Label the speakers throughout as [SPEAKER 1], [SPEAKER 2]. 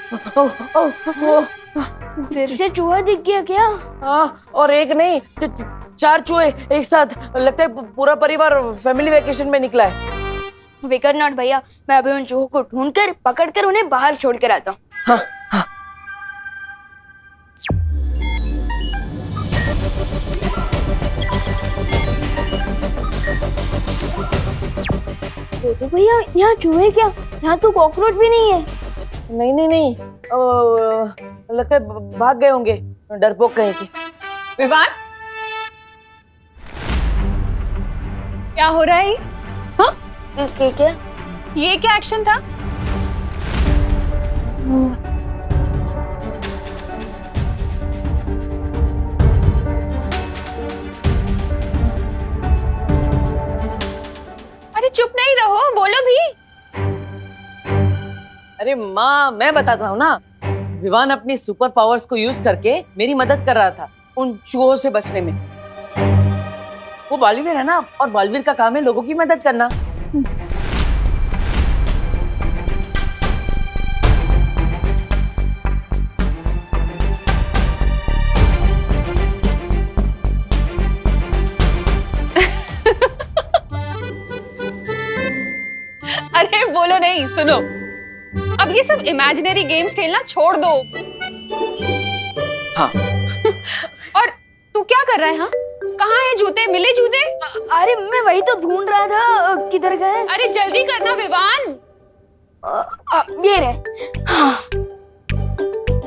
[SPEAKER 1] ओ, ओ, ओ,
[SPEAKER 2] फिर से चूहा दिख गया क्या?
[SPEAKER 1] हाँ, और एक नहीं 4 चूहे एक साथ। लगता है पूरा परिवार फैमिली वेकेशन में निकला है।
[SPEAKER 2] विकर नॉट भैया, मैं अभी उन चूहों को ढूंढकर पकड़कर उन्हें बाहर छोड़ कर आता हूँ।
[SPEAKER 1] हाँ, हाँ।
[SPEAKER 2] तो भैया यहाँ चूहे क्या? यहाँ तो कॉकरोच भी नहीं है।
[SPEAKER 1] नहीं नहीं नहीं, लगता है भाग गए होंगे, डरपोक कहीं के।
[SPEAKER 3] विवान, क्या हो रहा है? हाँ?
[SPEAKER 2] क्या?
[SPEAKER 3] ये क्या एक्शन था? अरे चुप नहीं रहो, बोलो भी।
[SPEAKER 1] अरे माँ, मैं बताता हूँ ना। विवान अपनी सुपर पावर्स को यूज करके मेरी मदद कर रहा था उन चूहों से बचने में। वो बालवीर है ना, और बालवीर का काम है लोगों की मदद करना।
[SPEAKER 3] अरे बोलो नहीं, सुनो। अब ये सब इमेजिनरी गेम्स खेलना छोड़ दो।
[SPEAKER 1] हाँ।
[SPEAKER 3] और तू क्या कर रहा है? हाँ, कहाँ है जूते? मिले जूते?
[SPEAKER 2] अरे मैं वही तो ढूंढ रहा था, किधर गए?
[SPEAKER 3] अरे जल्दी करना विवान।
[SPEAKER 2] ये रहे। हाँ,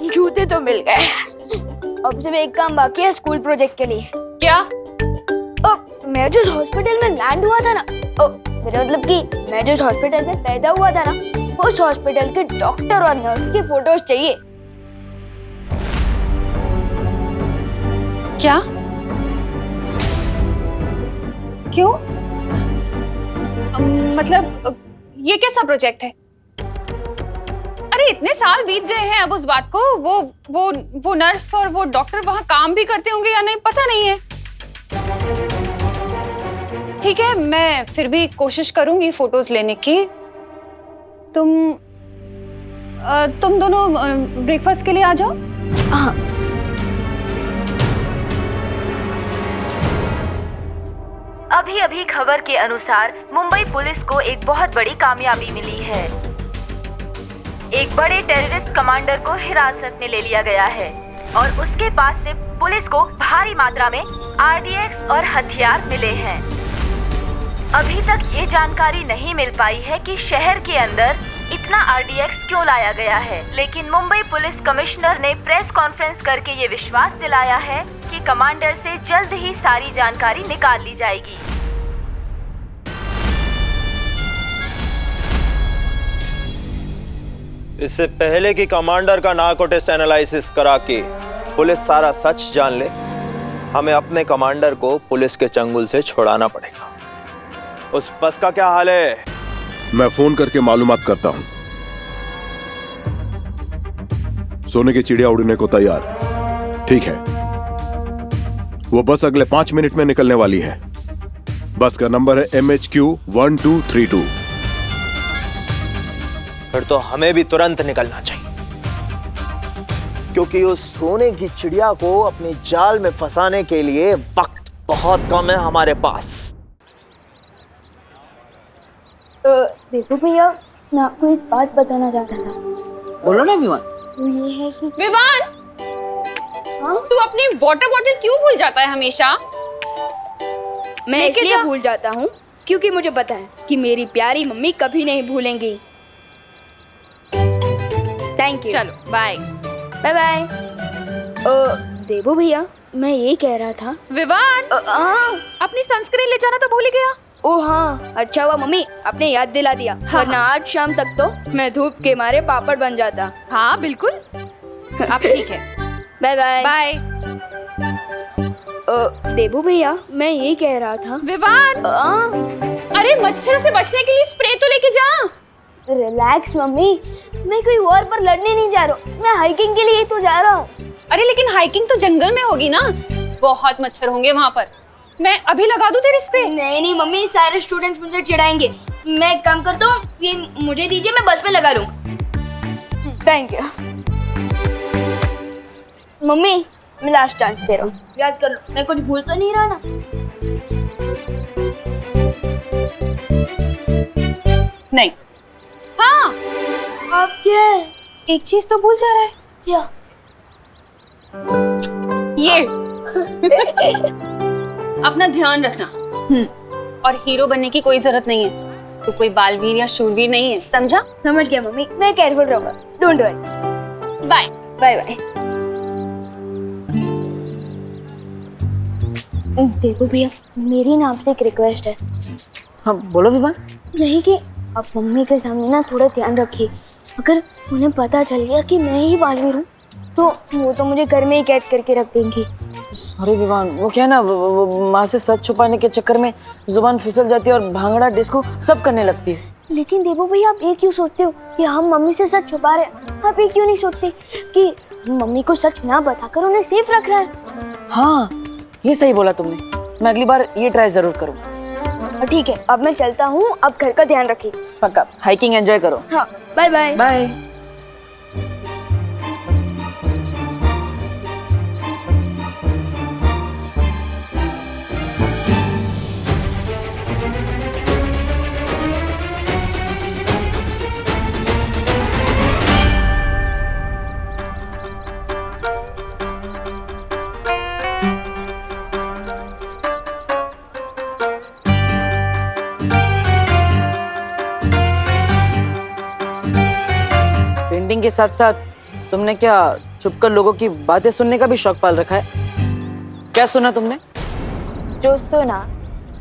[SPEAKER 2] जूते तो मिल गए। अब सिर्फ एक काम बाकी है स्कूल प्रोजेक्ट के लिए।
[SPEAKER 3] क्या?
[SPEAKER 2] मैं जिस हॉस्पिटल में लैंड हुआ था ना, मेरा मतलब कि मैं जिस हॉस्पिटल में पैदा हुआ था ना, उस हॉस्पिटल के डॉक्टर और नर्स की फोटोज चाहिए।
[SPEAKER 3] क्या? क्यों? मतलब ये कैसा प्रोजेक्ट है? अरे इतने साल बीत गए हैं अब उस बात को। वो नर्स और वो डॉक्टर वहां काम भी करते होंगे या नहीं पता नहीं है। ठीक है, मैं फिर भी कोशिश करूंगी फोटोज लेने की। तुम दोनों ब्रेकफास्ट के लिए आ जाओ।
[SPEAKER 2] हाँ।
[SPEAKER 4] अभी खबर के अनुसार मुंबई पुलिस को एक बहुत बड़ी कामयाबी मिली है। एक बड़े टेररिस्ट कमांडर को हिरासत में ले लिया गया है और उसके पास से पुलिस को भारी मात्रा में आरडीएक्स और हथियार मिले हैं। अभी तक ये जानकारी नहीं मिल पाई है कि शहर के अंदर इतना आरडीएक्स क्यों लाया गया है, लेकिन मुंबई पुलिस कमिश्नर ने प्रेस कॉन्फ्रेंस करके ये विश्वास दिलाया है कि कमांडर से जल्द ही सारी जानकारी निकाल ली जाएगी।
[SPEAKER 5] इससे पहले कि कमांडर का नार्को टेस्ट एनालिसिस करा के पुलिस सारा सच जान ले, हमें अपने कमांडर को पुलिस के चंगुल से छुड़ाना पड़ेगा। उस बस का क्या हाल है?
[SPEAKER 6] मैं फोन करके मालूमात करता हूं। सोने की चिड़िया उड़ने को तैयार। ठीक है, वो बस अगले 5 मिनट में निकलने वाली है। बस का नंबर है MHQ 1232।
[SPEAKER 5] फिर तो हमें भी तुरंत निकलना चाहिए, क्योंकि उस सोने की चिड़िया को अपने जाल में फंसाने के लिए वक्त बहुत कम है हमारे पास।
[SPEAKER 2] देखो भैया, मैं आपको एक बात बताना चाहता था।
[SPEAKER 1] बोलो ना विवान।
[SPEAKER 2] वो ये है कि
[SPEAKER 3] विवान,
[SPEAKER 2] हाँ?
[SPEAKER 3] तू अपनी वाटर बॉटल क्यों भूल जाता है हमेशा?
[SPEAKER 2] मैं
[SPEAKER 3] लेके
[SPEAKER 2] इसलिए
[SPEAKER 3] जा।
[SPEAKER 2] भूल जाता हूँ क्योंकि मुझे पता है कि मेरी प्यारी मम्मी कभी नहीं भूलेंगी। Thank you.
[SPEAKER 3] चलो बाय।
[SPEAKER 2] Bye bye. देवो भैया, मैं ये कह रहा था।
[SPEAKER 3] विवान, अपनी सनस्क्रीन ले जाना तो भूल ही गया।
[SPEAKER 2] ओ हाँ, अच्छा हुआ मम्मी आपने याद दिला दिया, वरना आज शाम तक तो मैं धूप के मारे पापड़ बन जाता।
[SPEAKER 3] हाँ बिल्कुल। अब ठीक है,
[SPEAKER 2] बाय बाय।
[SPEAKER 3] बाय।
[SPEAKER 2] देवो भैया, मैं ये कह रहा था।
[SPEAKER 3] विवान, अरे मच्छर से बचने के लिए स्प्रे तो लेके जा।
[SPEAKER 2] रिलैक्स मम्मी, मैं कोई वॉर पर लड़ने नहीं जा रहा हूँ, मैं हाइकिंग के लिए ही तो जा रहा हूँ।
[SPEAKER 3] अरे लेकिन हाइकिंग तो जंगल में होगी ना, बहुत मच्छर होंगे वहाँ पर। मैं अभी लगा दूं तेरी स्प्रे?
[SPEAKER 2] नहीं नहीं मम्मी, सारे स्टूडेंट्स मुझे चिढ़ाएंगे। मैं एक काम करता हूँ, ये मुझे दीजिए, मैं बस में लगा लूँ। Thank you. मम्मी मैं लास्ट चांस दे रहा हूँ, याद कर लो, मैं कुछ भूल तो नहीं रहा ना?
[SPEAKER 3] नहीं। हाँ,
[SPEAKER 2] आप क्या है?
[SPEAKER 3] एक चीज तो भूल जा रहा है।
[SPEAKER 2] क्या?
[SPEAKER 3] ये अपना ध्यान रखना। और हीरो बनने की कोई जरूरत नहीं है। तो कोई बालवीर या शूरवीर नहीं है, समझा?
[SPEAKER 2] समझ गया मम्मी, मैं केयरफुल रहूंगा। Don't worry.
[SPEAKER 3] Bye.
[SPEAKER 2] Bye bye. देखो भैया, मेरी नाम से एक रिक्वेस्ट है।
[SPEAKER 1] हाँ बोलो विवान।
[SPEAKER 2] यही कि आप मम्मी के सामने ना थोड़ा ध्यान रखिए। अगर उन्हें पता चल गया कि मैं ही बालवीर हूँ तो वो तो मुझे घर में ही कैद करके रख देंगी।
[SPEAKER 1] सॉरी विवान, वो क्या है ना, वो माँ से सच छुपाने के चक्कर में जुबान फिसल जाती है और भांगड़ा डिस्को सब करने लगती है।
[SPEAKER 2] लेकिन देवो भैया, आप ये क्यों सोचते हो कि हम मम्मी से सच छुपा रहे हैं? आप ये क्यों नहीं सोचते कि मम्मी को सच ना बताकर उन्हें सेफ रख रहा है?
[SPEAKER 1] हाँ ये सही बोला तुमने, मैं अगली बार ये ट्राई जरूर करूँ।
[SPEAKER 2] ठीक है, अब मैं चलता हूँ, अब घर का ध्यान रखिए।
[SPEAKER 1] पक्का, हाइकिंग एंजॉय करो।
[SPEAKER 2] हाँ, बाय बाय।
[SPEAKER 1] बाय। पेंटिंग के साथ साथ तुमने क्या छुपकर लोगों की बातें सुनने का भी शौक पाल रखा है? क्या सुना तुमने?
[SPEAKER 7] जो सुना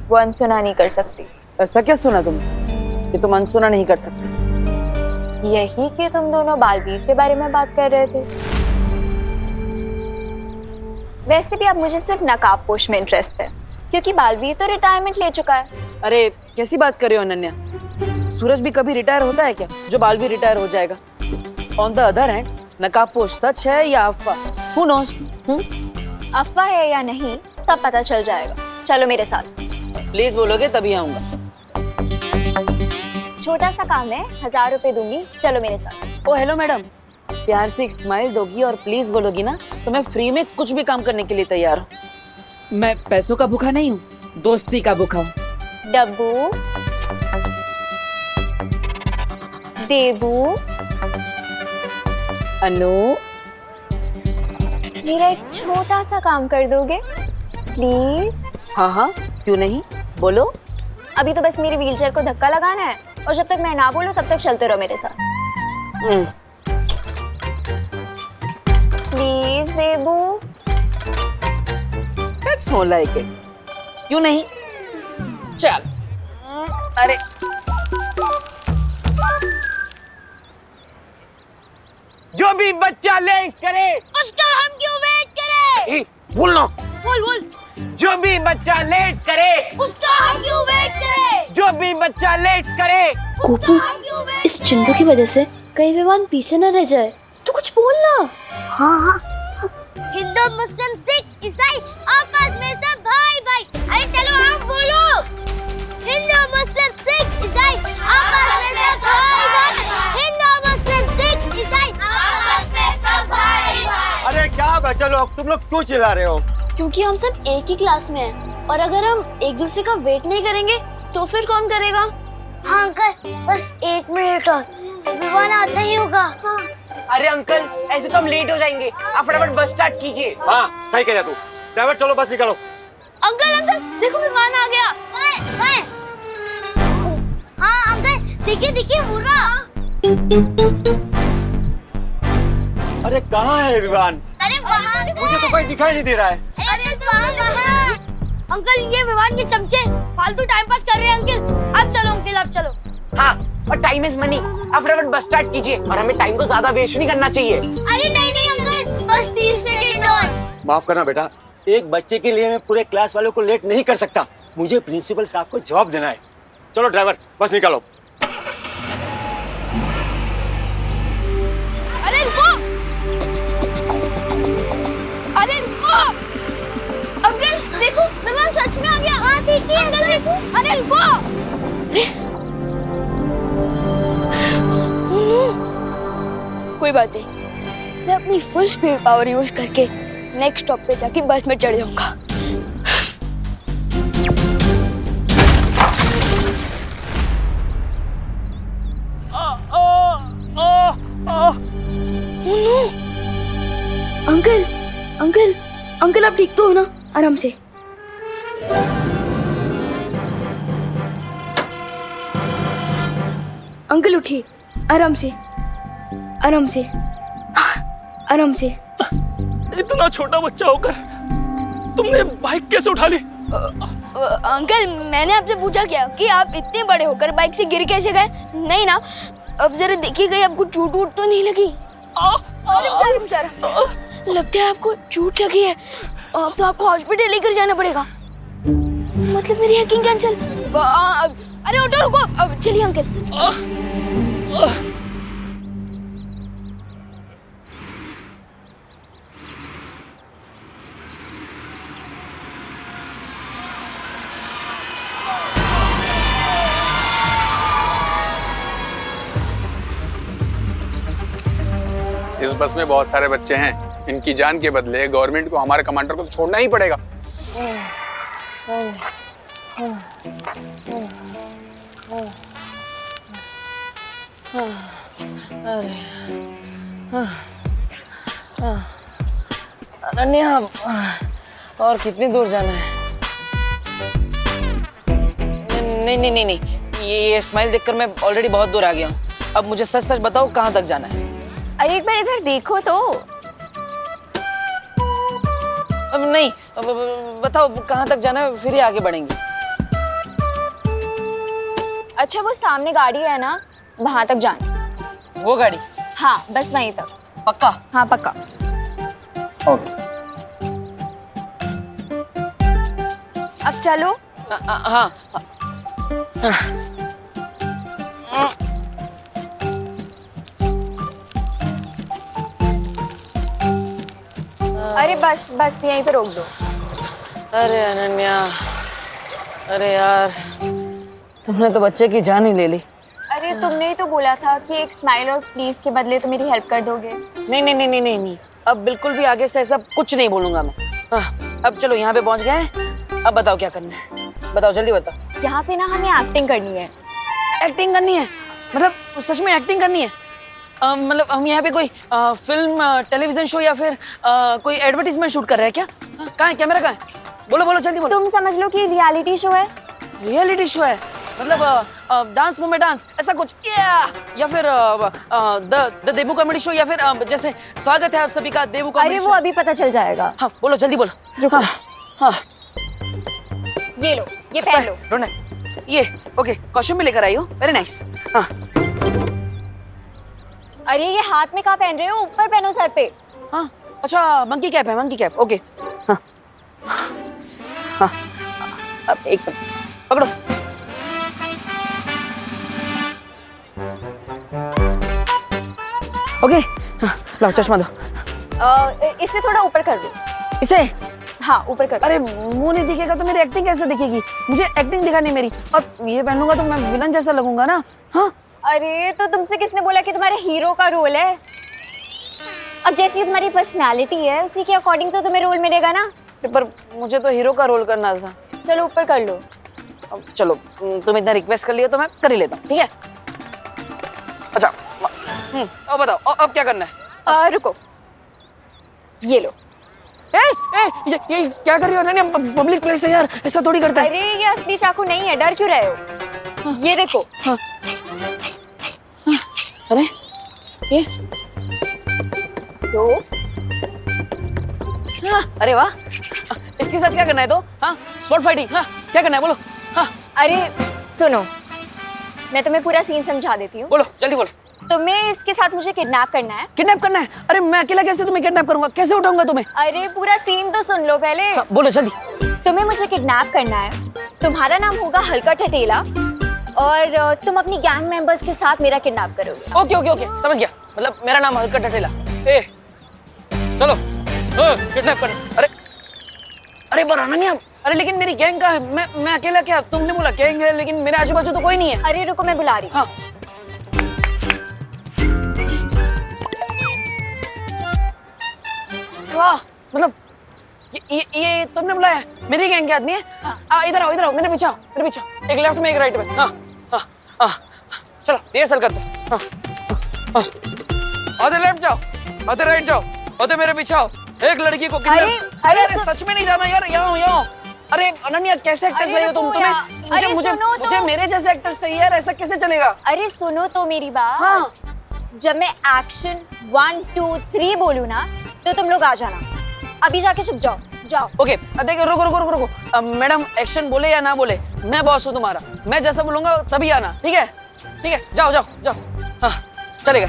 [SPEAKER 7] वो अनसुना नहीं कर सकती।
[SPEAKER 1] ऐसा क्या सुना तुमने कि तुम अनसुना नहीं कर सकते?
[SPEAKER 7] यही कि तुम दोनों बालवीर के बारे में बात कर रहे थे। वैसे भी अब मुझे सिर्फ नकाबपोश में इंटरेस्ट है, क्योंकि बालवीर तो रिटायरमेंट ले चुका है।
[SPEAKER 1] अरे कैसी बात कर रहे हो अनन्या? सूरज भी कभी रिटायर होता है क्या जो बालवीर रिटायर हो जाएगा? ऑन द अदर हैंड, नकाबपोश सच है या अफवाह? Who knows?
[SPEAKER 7] अफवाह है या नहीं तब पता चल जाएगा। चलो मेरे साथ।
[SPEAKER 1] प्लीज बोलोगे तभी आऊंगा।
[SPEAKER 7] छोटा सा काम है, 1000 रुपए दूंगी, चलो मेरे साथ।
[SPEAKER 1] ओ हेलो मैडम, प्यार से एक स्माइल दोगी और प्लीज बोलोगी ना तो मैं फ्री में कुछ भी काम करने के लिए तैयार हूँ। मैं पैसों का भूखा नहीं हूँ, दोस्ती का भूखा हूँ।
[SPEAKER 7] डब्बू, देबू,
[SPEAKER 1] अनु,
[SPEAKER 7] मेरा एक छोटा सा काम कर दोगे प्लीज?
[SPEAKER 1] हाँ हाँ क्यों नहीं, बोलो।
[SPEAKER 7] अभी तो बस मेरे व्हीलचेयर को धक्का लगाना है और जब तक मैं ना बोलूं तब तक चलते रहो मेरे साथ। Please Debu.
[SPEAKER 1] That's more like it. क्यों नहीं, चल। अरे
[SPEAKER 8] जो भी बच्चा लेट करे
[SPEAKER 2] उसका हम क्यों वेट करें?
[SPEAKER 8] बोलना।
[SPEAKER 2] बोल।
[SPEAKER 8] जो भी बच्चा लेट करे
[SPEAKER 2] उसका हम क्यों वेट करें?
[SPEAKER 8] जो भी बच्चा लेट करे।
[SPEAKER 2] गोपू, इस चिंटू की वजह से कहीं विवान पीछे न रह जाए। तू कुछ बोलना। हाँ। हिंदू, मुस्लिम, सिख, ईसाई आपस में सब भाई भाई। अरे चलो आप बोलो। हिंदू, मुस्लिम, सिख, ईसाई आपस में सब भाई भाई। हिंदू, मुस्लिम, सिख, ईसाई आपस में सब भाई भाई।
[SPEAKER 9] अरे क्या बच्चे लोग, तुम लोग क्यों चिल्ला रहे हो?
[SPEAKER 2] क्योंकि हम सब एक ही क्लास में हैं और अगर हम एक दूसरे का वेट नहीं करेंगे तो फिर कौन करेगा? हाँ अंकल, बस 1 मिनट और, विवान आता ही होगा। हाँ।
[SPEAKER 8] अरे अंकल, ऐसे तो हम लेट हो जाएंगे, आप फटाफट बस स्टार्ट कीजिए।
[SPEAKER 9] हाँ सही कह रहा तू। ड्राइवर चलो बस निकालो।
[SPEAKER 2] अंकल देखो विमान आ गया। हाँ अंकल, देखिए वो रहा।
[SPEAKER 9] अरे कहाँ है विमान?
[SPEAKER 2] अरे वहाँ
[SPEAKER 9] मुझे तो कोई दिखाई नहीं दे रहा है।
[SPEAKER 2] अरे वहाँ। अंकल ये विमान के चमचे फालतू टाइम पास कर रहे हैं अंकल। अब चलो अंकल, अब चलो।
[SPEAKER 8] हाँ, और टाइम इज मनी, आप फटाफट बस स्टार्ट कीजिए और हमें टाइम को ज्यादा वेस्ट नहीं करना चाहिए।
[SPEAKER 2] अरे नहीं अंकल, बस 30 सेकंड और।
[SPEAKER 9] माफ करना बेटा, एक बच्चे के लिए मैं पूरे क्लास वालों को लेट नहीं कर सकता। मुझे प्रिंसिपल साहब को जवाब देना है। चलो ड्राइवर बस निकालो।
[SPEAKER 2] अरे रुको। अंकल देखो, विमान सच में आ गया। हाँ देखिए अंकल, देखो। अरे रुको। कोई बात नहीं, मैं अपनी फुल स्पीड पावर यूज करके नेक्स्ट स्टॉप पे जाके बस में चढ़ जाऊंगा। अंकल अंकल अंकल आप ठीक तो हो ना? आराम से। अंकल उठिए, आराम से आराम से आराम से।
[SPEAKER 10] इतना छोटा बच्चा होकर तुमने बाइक कैसे उठा ली?
[SPEAKER 2] अंकल मैंने आपसे पूछा क्या कि आप इतने बड़े होकर बाइक से गिर कैसे गए? नहीं ना? अब जरा देखिएगा आपको चोट वोट तो नहीं लगी? लगता है आपको चोट लगी है। अब तो आपको हॉस्पिटल लेकर जाना पड़ेगा। मतलब मेरी हैकिंग कैंसिल। अरे ऑटो रुको, अब चलिए अंकल।
[SPEAKER 11] इस बस में बहुत सारे बच्चे हैं। इनकी जान के बदले गवर्नमेंट को हमारे कमांडर को तो छोड़ना ही पड़ेगा।
[SPEAKER 1] अनन्या, और कितनी दूर जाना है? नहीं नहीं नहीं नहीं, ये स्माइल देखकर मैं ऑलरेडी बहुत दूर आ गया हूँ। अब मुझे सच सच बताओ कहाँ तक जाना है?
[SPEAKER 7] अरे एक बार इधर देखो तो।
[SPEAKER 1] अब नहीं, बताओ कहाँ तक जाना है, फिर ही आगे बढ़ेंगे।
[SPEAKER 7] अच्छा वो सामने गाड़ी है ना, वहां तक जाना।
[SPEAKER 1] वो गाड़ी?
[SPEAKER 7] हाँ बस वहीं तक।
[SPEAKER 1] पक्का?
[SPEAKER 7] हाँ पक्का।
[SPEAKER 1] ओके।
[SPEAKER 7] अब चलो।
[SPEAKER 1] हाँ।
[SPEAKER 7] अरे बस बस यहीं पे रोक दो।
[SPEAKER 1] अरे अनन्या, अरे यार तुमने तो बच्चे की जान ही ले ली।
[SPEAKER 7] अरे तुमने ही तो बोला था कि एक स्माइल और प्लीज के बदले तो मेरी हेल्प कर दोगे।
[SPEAKER 1] नहीं नहीं नहीं नहीं नहीं नहीं, अब बिल्कुल भी आगे से ऐसा कुछ नहीं बोलूंगा मैं। अब चलो यहाँ पे पहुँच गए, अब बताओ क्या करना है, बताओ जल्दी बताओ।
[SPEAKER 7] यहाँ पे ना हमें एक्टिंग करनी है।
[SPEAKER 1] एक्टिंग करनी है? मतलब सच में एक्टिंग करनी है? मतलब हम यहाँ पे कोई फिल्म टेलीविजन शो या फिर कोई एडवर्टीजमेंट शूट कर रहे हैं क्या? कहाँ है कैमरा, कहाँ है? बोलो बोलो जल्दी बोलो।
[SPEAKER 7] तुम समझ लो कि रियलिटी शो है।
[SPEAKER 1] रियलिटी शो है? मतलब डांस मूव में डांस ऐसा कुछ, या फिर द देबू कॉमेडी शो, या फिर जैसे स्वागत है आप सभी का देबू कॉमेडी
[SPEAKER 7] अरे
[SPEAKER 1] शो।
[SPEAKER 7] वो अभी पता चल जाएगा।
[SPEAKER 1] हाँ बोलो जल्दी बोलो।
[SPEAKER 7] रुको।
[SPEAKER 1] हाँ
[SPEAKER 7] ये लो, ये पहन लो।
[SPEAKER 1] रोना, ये ओके, कॉस्ट्यूम भी लेकर आई हो, वेरी नाइस। हाँ
[SPEAKER 7] अरे ये हाथ में कहाँ पहन रहे हो? ऊपर पहनो सर पे।
[SPEAKER 1] हाँ अच्छा, मंकी कैप है, मंकी कैप, ओके। हाँ हाँ, अब एक मिनट पकड़ो। ओके हाँ, लाओ चश्मा दो।
[SPEAKER 7] इसे थोड़ा ऊपर कर दो।
[SPEAKER 1] इसे?
[SPEAKER 7] हाँ ऊपर कर दो।
[SPEAKER 1] अरे मुंह नहीं दिखेगा तो मेरी एक्टिंग कैसे दिखेगी? मुझे एक्टिंग दिखानी मेरी, और ये पहनूंगा तो मैं विलन जैसा लगूंगा ना। हाँ
[SPEAKER 7] अरे तो तुमसे किसने बोला कि तुम्हारे हीरो का रोल है? अब जैसी तुम्हारी पर्सनालिटी है उसी के अकॉर्डिंग तो तुम्हें रोल मिलेगा ना।
[SPEAKER 1] पर मुझे तो हीरो का रोल करना था।
[SPEAKER 7] चलो ऊपर कर लो।
[SPEAKER 1] अब चलो, तुम इतना रिक्वेस्ट कर लिया तो मैं कर ही लेता हूँ, ठीक है? अच्छा अब बताओ अब क्या करना है?
[SPEAKER 7] रुको, ये लो।
[SPEAKER 1] ये क्या कर रही हो अनन्या? पब्लिक प्लेस है यार, ऐसा थोड़ी करता है।
[SPEAKER 7] अरे ये असली चाकू नहीं है, डर क्यों रहे हो? ये देखो।
[SPEAKER 1] अरे ये
[SPEAKER 7] तो
[SPEAKER 1] अरे वाह, इसके साथ क्या करना है? तो हाँ स्वॉर्ड फाइटिंग, हाँ क्या करना है बोलो। हाँ
[SPEAKER 7] अरे सुनो, मैं तुम्हें पूरा सीन समझा देती हूँ।
[SPEAKER 1] बोलो जल्दी बोलो।
[SPEAKER 7] तुम्हें इसके साथ मुझे किडनैप करना है।
[SPEAKER 1] किडनैप करना है? अरे मैं अकेला कैसे तुम्हें किडनैप करूंगा? कैसे उठाऊंगा तुम्हें?
[SPEAKER 7] अरे पूरा सीन तो सुन लो पहले।
[SPEAKER 1] हाँ, बोलो जल्दी।
[SPEAKER 7] तुम्हें मुझे किडनैप करना है। तुम्हारा नाम होगा हल्का ठटेला और तुम अपनी गैंग मेंबर्स के साथ मेरा किडनैप करोगे।
[SPEAKER 1] ओके ओके ओके, समझ गया। मतलब मेरा नाम हल्का ठटेला। ए चलो किडनैप करना। अरे अरे पर अनन्या, अरे लेकिन मेरी गैंग का है, मैं अकेला क्या? तुमने बोला गैंग है, लेकिन मेरे आजू बाजू तो कोई नहीं है।
[SPEAKER 7] अरे रुको, मैं बुला रही हूँ।
[SPEAKER 1] हाँ मतलब ये तुमने बुलाया? मेरी गैंग के आदमी है? इधर आओ मेरे पीछे आओ, एक लेफ्ट में एक राइट में। हाँ चलो रिहर्सल करते हैं। आधे लेफ्ट जाओ, आधे राइट जाओ, आधे मेरे पीछे आओ। एक लड़की को अरे सच में नहीं जाना यार, यहाँ अरे अनन्या कैसे एक्टर्स रही हो तुम? तुम्हें मुझे मेरे जैसे एक्टर्स चाहिए यार, ऐसा कैसे चलेगा?
[SPEAKER 7] अरे सुनो तो मेरी बात।
[SPEAKER 1] हाँ।
[SPEAKER 7] जब मैं एक्शन 1 2 3 बोलूँ ना तो तुम लोग आ जाना। अभी जाके चुप जाओ।
[SPEAKER 1] ओके देखो रुको। मैडम एक्शन बोले या ना बोले, मैं बॉस हूँ तुम्हारा, मैं जैसा बोलूंगा तभी आना। ठीक है जाओ। हाँ चलेगा,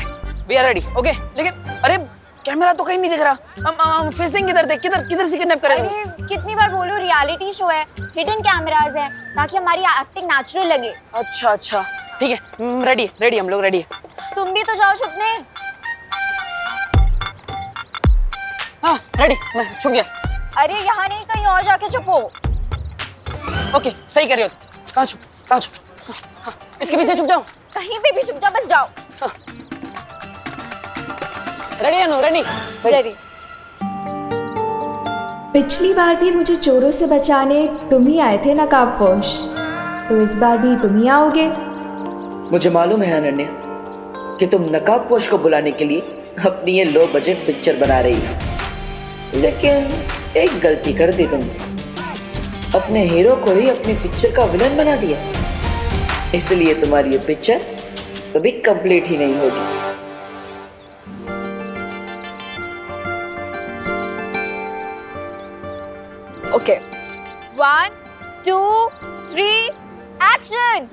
[SPEAKER 1] वी आर रेडी। ओके लेकिन अरे कैमरा तो कहीं नहीं दिख रहा, हम फेसिंग किधर देख, किधर से किडनैप करेंगे?
[SPEAKER 7] अरे कितनी बार बोलूं, रियलिटी शो है, हिडन कैमरास है, ताकि हमारी एक्टिंग नेचुरल लगे।
[SPEAKER 1] अच्छा ठीक है, रेडी हम लोग रेडी है।
[SPEAKER 7] तुम भी तो जाओ छुपने।
[SPEAKER 1] हाँ रेडी, मैं छुप गया।
[SPEAKER 7] अरे यहाँ नहीं, कहीं और जाके छुपो।
[SPEAKER 1] ओके सही कर रही हो। कहाँ छुप? हाँ, इसके पीछे छुप जाओ।
[SPEAKER 7] कहीं पे भी छुप जाओ, बस जाओ।
[SPEAKER 1] हाँ। रेडी।
[SPEAKER 12] पिछली बार भी मुझे चोरों से बचाने तुम ही आए थे नकाबपोश, तो इस बार भी तुम ही आओगे।
[SPEAKER 1] मुझे मालूम है अनन्या कि तुम नकाबपोश को बुलाने के लिए अपनी ये लो बजट पिक्चर बना रही हो, लेकिन एक गलती कर दी तुमने, अपने हीरो को ही अपनी पिक्चर का विलन बना दिया। इसलिए तुम्हारी ये पिक्चर कभी कंप्लीट ही नहीं होगी।
[SPEAKER 7] Okay 1 2 3 action.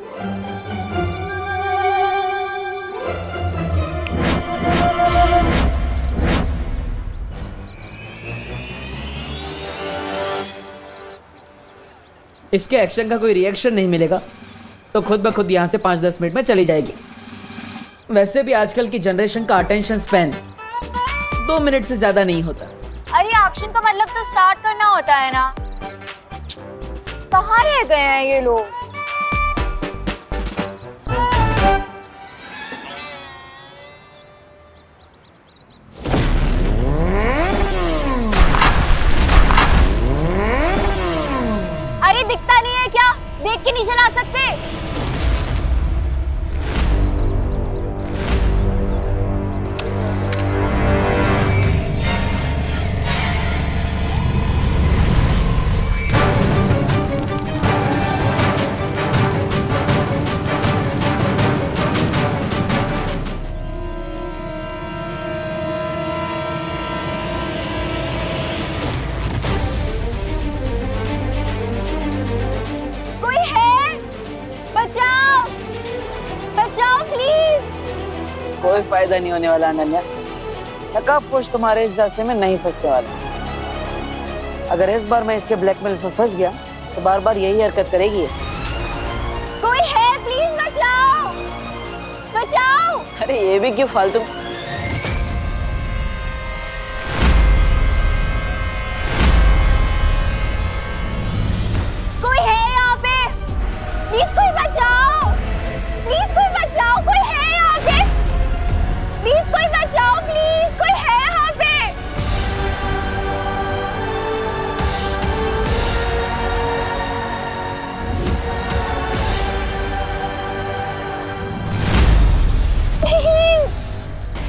[SPEAKER 13] इसके एक्शन का कोई रिएक्शन नहीं मिलेगा तो खुद ब खुद यहाँ से 5-10 मिनट में चली जाएगी। वैसे भी आजकल की जनरेशन का अटेंशन स्पैन 2 मिनट से ज्यादा नहीं होता।
[SPEAKER 7] अरे एक्शन का मतलब तो स्टार्ट करना होता है ना। कहाँ रह गए हैं ये लोग? अरे दिखता नहीं है क्या? देख के नहीं चला सकते?
[SPEAKER 1] कोई फायदा नहीं होने वाला अनन्या, नकाबपोश तुम्हारे इस जासे में नहीं फंसने वाला। अगर इस बार मैं इसके ब्लैकमेल में फंस गया तो बार बार यही हरकत करेगी।
[SPEAKER 7] कोई है, प्लीज बचाओ।
[SPEAKER 1] अरे ये भी क्यों फालतू?
[SPEAKER 7] कोई है यहाँ पे? प्लीज कोई बचाओ। कोई है यहाँ पे? प्लीज कोई बचाओ। प्लीज कोई है यहाँ पे?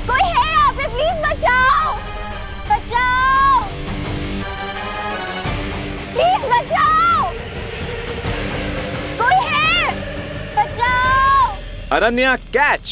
[SPEAKER 7] कोई है यहाँ पे? प्लीज बचाओ। प्लीज बचाओ। कोई है? बचाओ।
[SPEAKER 10] अनन्या कैच।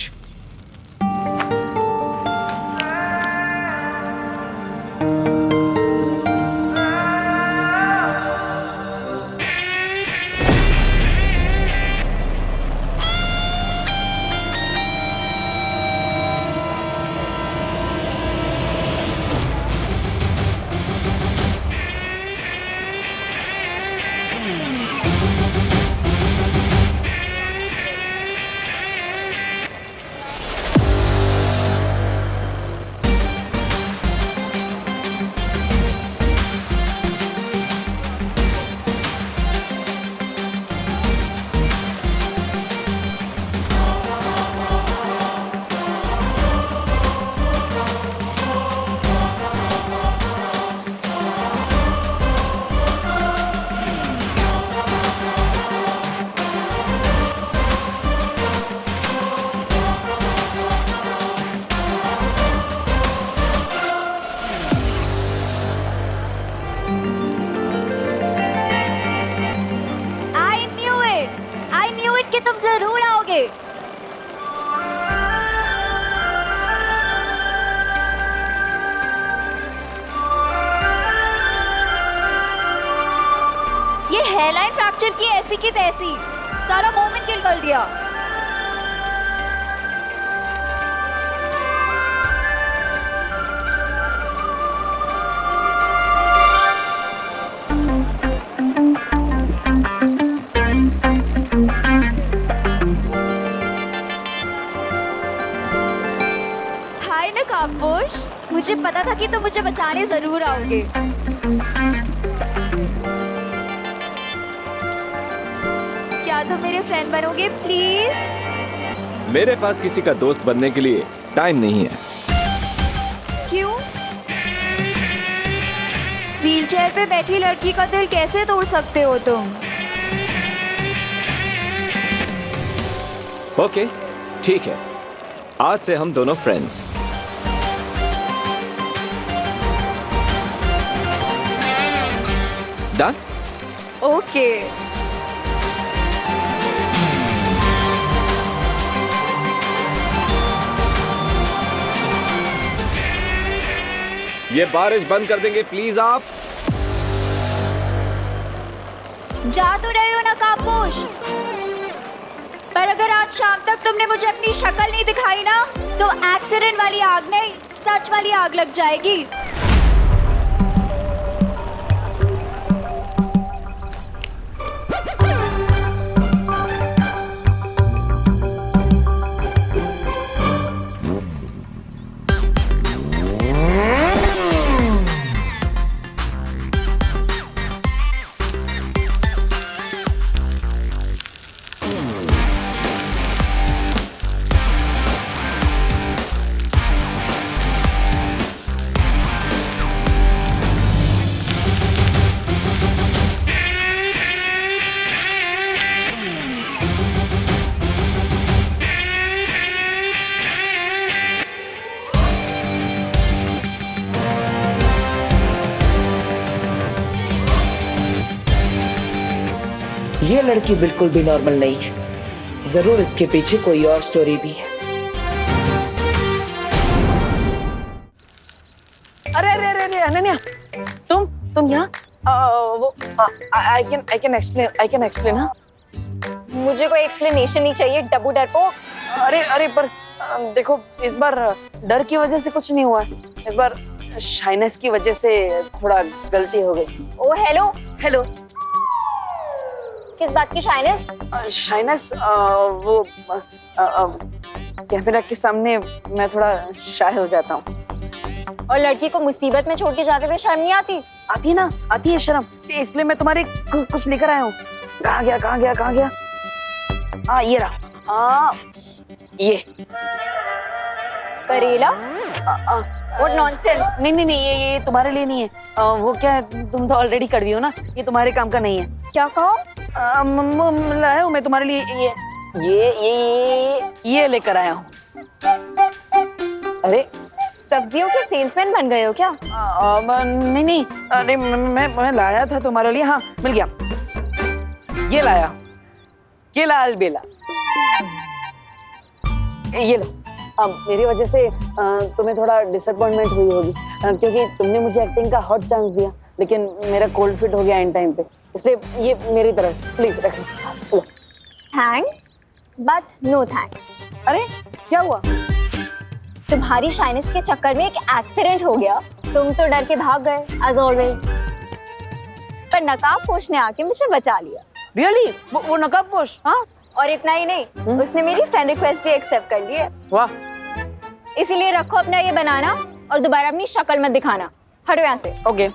[SPEAKER 7] फ्रैक्चर की ऐसी की तैसी, सारा मोमेंट किल कर दिया। हाय नकाबपोश, मुझे पता था कि तुम मुझे बचाने जरूर आओगे। क्या तुम मेरे फ्रेंड बनोगे प्लीज?
[SPEAKER 14] मेरे पास किसी का दोस्त बनने के लिए टाइम नहीं है।
[SPEAKER 7] क्यों? व्हीलचेयर पे बैठी लड़की का दिल कैसे तोड़ सकते हो तुम?
[SPEAKER 14] ओके, ठीक है, आज से हम दोनों फ्रेंड्स। डन?
[SPEAKER 7] ओके।
[SPEAKER 14] ये बारिश बंद कर देंगे प्लीज आप?
[SPEAKER 7] जा तो रहे हो नकाबपोश, पर अगर आज शाम तक तुमने मुझे अपनी शक्ल नहीं दिखाई ना, तो एक्सीडेंट वाली आग नहीं, सच वाली आग लग जाएगी।
[SPEAKER 13] ये लड़की बिल्कुल भी नॉर्मल नहीं है, जरूर इसके पीछे कोई और स्टोरी भी है।
[SPEAKER 1] अरे अरे अरे अरे अनन्या, तुम यहाँ? वो आई कैन एक्सप्लेन। हाँ,
[SPEAKER 7] मुझे कोई एक्सप्लेनेशन नहीं चाहिए डब्बू डरपोक।
[SPEAKER 1] अरे पर देखो, इस बार डर की वजह से कुछ नहीं हुआ, इस बार शाइनेस की वजह से थोड़ा गलती हो गई।
[SPEAKER 7] ओ हेलो
[SPEAKER 1] हेलो।
[SPEAKER 7] किस बात की शाइनेस?
[SPEAKER 1] शाइनेस वो कैमरा के सामने मैं थोड़ा शाय हो जाता हूँ।
[SPEAKER 7] और लड़की को मुसीबत में छोड़ के जाते हुए शर्म नहीं आती?
[SPEAKER 1] आती है ना, आती है शर्म, इसलिए मैं तुम्हारे कुछ लेकर आया हूँ। कहाँ गया? ये रहा। ये
[SPEAKER 7] करेला? What nonsense?
[SPEAKER 1] नहीं, ये तुम्हारे लिए नहीं है। वो क्या है, तुम तो ऑलरेडी कर दी हो ना, ये तुम्हारे काम का नहीं है।
[SPEAKER 7] क्या कहो?
[SPEAKER 1] लाया हूँ मैं तुम्हारे लिए ये लेकर आया हूँ। अरे
[SPEAKER 7] सब्जियों के सेल्समैन बन गए हो क्या?
[SPEAKER 1] नहीं, अरे मैं लाया था तुम्हारे लिए। हाँ, मिल गया। ये लाया, केला अलबेला। ये लो। मेरी वजह से तुम्हें थोड़ा डिसअपॉइंटमेंट हुई होगी, क्योंकि तुमने मुझे एक्टिंग का हॉट चांस दिया, लेकिन मेरा कोल्ड फिट हो गया एंड टाइम पे, इसलिए ये मेरी तरफ से प्लीज रख लो।
[SPEAKER 7] Thanks but no thanks.
[SPEAKER 1] अरे क्या हुआ?
[SPEAKER 7] तुम्हारी शाइनेस के चक्कर में एक एक्सीडेंट हो गया, तुम तो डर के भाग गए एज ऑलवेज, पर नकाबपोश ने आके मुझे बचा लिया।
[SPEAKER 1] रियली? वो नकाबपोश? हाँ,
[SPEAKER 7] और इतना ही नहीं, उसने मेरी फ्रेंड रिक्वेस्ट भी एक्सेप्ट कर ली है।
[SPEAKER 1] वाह।
[SPEAKER 7] इसीलिए रखो अपना ये बनाना और दोबारा अपनी शक्ल मत दिखाना। हटो यहाँ से।
[SPEAKER 1] ओके।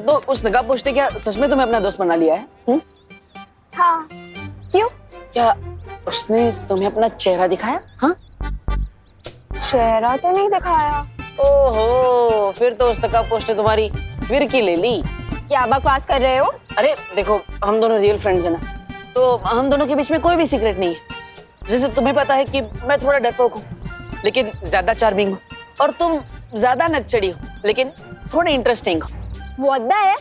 [SPEAKER 1] तो उस नकाबपोश ने क्या सच में तुम्हें अपना दोस्त बना लिया है?
[SPEAKER 7] हाँ, क्यों?
[SPEAKER 1] क्या उसने तुम्हें अपना चेहरा दिखाया? हाँ,
[SPEAKER 7] चेहरा तो नहीं दिखाया।
[SPEAKER 1] ओहो, फिर तो उस नकाबपोश ने तुम्हारी फिरकी ले ली।
[SPEAKER 7] क्या बकवास कर रहे हो?
[SPEAKER 1] अरे देखो, हम दोनों रियल फ्रेंड्स हैं ना, तो हम दोनों के बीच में कोई भी सीक्रेट नहीं है। जैसे तुम्हें पता है कि मैं थोड़ा डरपोक हूँ, लेकिन ज्यादा चार्मिंग हूँ, और तुम ज्यादा नकचड़ी हो, लेकिन थोड़े इंटरेस्टिंग हो।
[SPEAKER 7] What the है?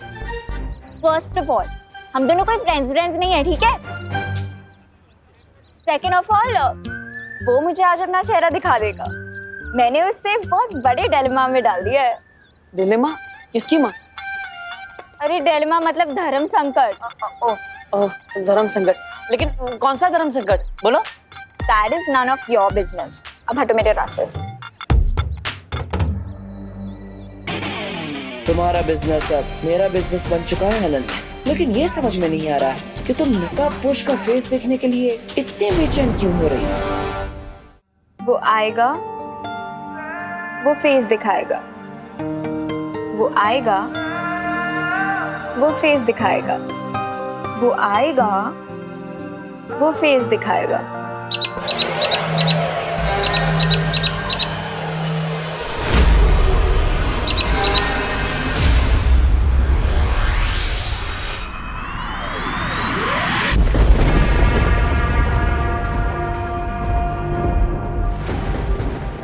[SPEAKER 7] First of all, हम दोनों कोई फ्रेंड्स नहीं है, ठीक है? Second of all, वो मुझे आज अपना चेहरा दिखा देगा। मैंने उससे बहुत बड़े डिलेमा में डाल दिया है।
[SPEAKER 1] डिलेमा? किसकी माँ?
[SPEAKER 7] अरे डेलमा मतलब धर्म संकट।
[SPEAKER 1] ओह, धर्म संकट। लेकिन कौन सा धर्म संकट? बोलो।
[SPEAKER 7] That is none of your business। अब हटो मेरे रास्ते से।
[SPEAKER 13] तुम्हारा बिजनेस अब मेरा बिजनेस बन चुका है हेलन, लेकिन ये समझ में नहीं आ रहा है कि तुम नकाबपोश का फेस देखने के लिए इतने बेचैन क्यों हो रही हो?
[SPEAKER 7] वो आएगा, वो फेस दिखाएगा। वो आएगा, वो फेस दिखाएगा। वो आएगा, वो फेस दिखाएगा।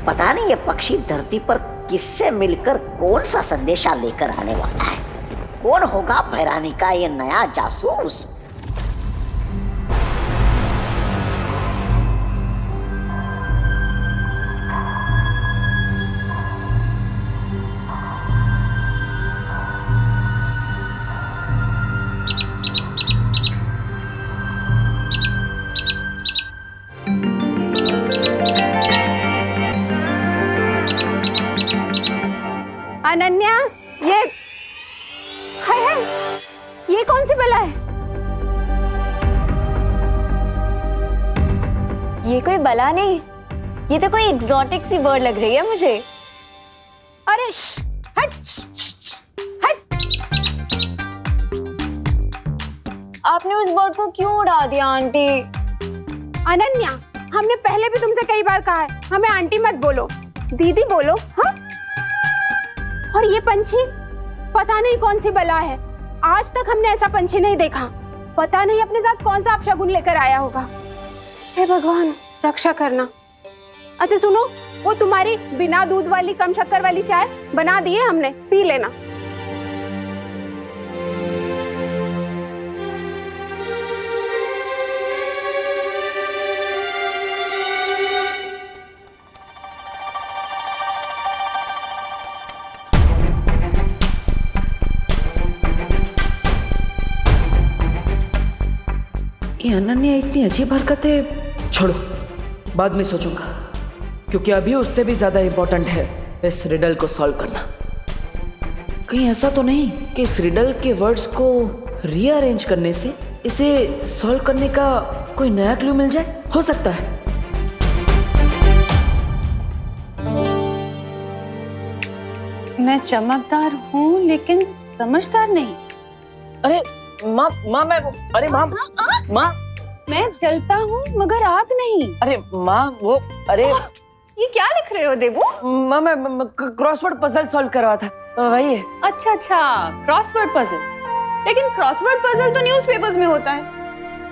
[SPEAKER 15] पता नहीं ये पक्षी धरती पर किससे मिलकर कौन सा संदेशा लेकर आने वाला है। कौन होगा भैरानी का ये नया जासूस?
[SPEAKER 16] अनन्या, ये है ये कौन सी बला है?
[SPEAKER 7] ये कोई बला नहीं, ये तो कोई एग्जॉटिक सी बर्ड लग रही है मुझे।
[SPEAKER 16] अरे हट, हट।
[SPEAKER 7] आपने उस बर्ड को क्यों उड़ा दिया आंटी?
[SPEAKER 16] अनन्या, हमने पहले भी तुमसे कई बार कहा है, हमें आंटी मत बोलो, दीदी बोलो। हाँ? और ये पंछी पता नहीं कौन सी बला है, आज तक हमने ऐसा पंछी नहीं देखा। पता नहीं अपने साथ कौन सा अपशगुन लेकर आया होगा। हे भगवान, रक्षा करना। अच्छा सुनो, वो तुम्हारी बिना दूध वाली कम शक्कर वाली चाय बना दी है हमने, पी लेना।
[SPEAKER 13] ये अनन्या इतनी अजीब हरकतें छोड़ो, बाद में सोचूंगा, क्योंकि अभी उससे भी ज्यादा इंपॉर्टेंट है इस रिडल को सॉल्व करना। कहीं ऐसा तो नहीं कि इस रिडल के वर्ड्स को रीअरेंज करने से इसे सॉल्व करने का कोई नया क्लू मिल जाए? हो सकता है।
[SPEAKER 3] मैं चमकदार हूँ लेकिन समझदार नहीं।
[SPEAKER 1] अरे माँ, अरे माँ,
[SPEAKER 3] मैं जलता हूँ मगर आग नहीं।
[SPEAKER 1] अरे माँ, वो अरे
[SPEAKER 3] ये क्या लिख रहे हो देवू?
[SPEAKER 1] माँ, मैं क्रॉसवर्ड पजल सॉल्व कर रहा था, वही है।
[SPEAKER 3] अच्छा, क्रॉसवर्ड पजल। लेकिन क्रॉसवर्ड पजल तो न्यूज़पेपर्स में होता है,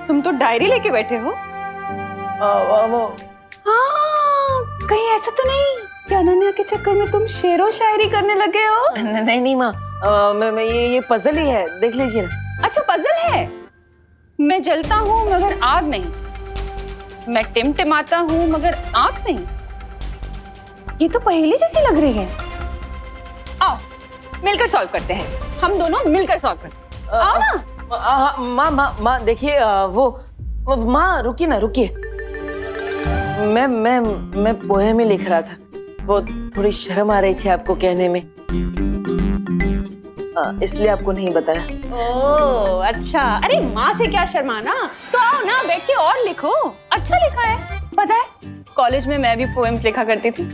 [SPEAKER 3] तुम तो डायरी लेके बैठे हो। हाँ, कहीं ऐसा तो नहीं कि अनन्या के चक्कर में तुम शेरो शायरी करने लगे हो?
[SPEAKER 1] नहीं माँ, मैं ये पजल ही है, देख लीजिए ना।
[SPEAKER 3] अच्छा, पजल है। मैं जलता हूँ मगर आग नहीं, मैं टिमटिमाता हूँ मगर आग नहीं। ये तो पहेली जैसी लग रही है। आओ मिलकर सॉल्व करते हैं इसे। हम दोनों मिलकर सॉल्व करते हैं। आओ ना।
[SPEAKER 1] माँ देखिए, वो माँ रुकिए ना, रुकिए। मैं पोएम ही लिख रहा था, वो थोड़ी शर्म आ रही थी आपको कहने में, इसलिए आपको नहीं बताया।
[SPEAKER 3] ओह अच्छा, अरे माँ से क्या शर्माना, तो आओ ना बैठ के और लिखो। अच्छा लिखा है, पता है कॉलेज में मैं भी पोएम्स लिखा करती थी।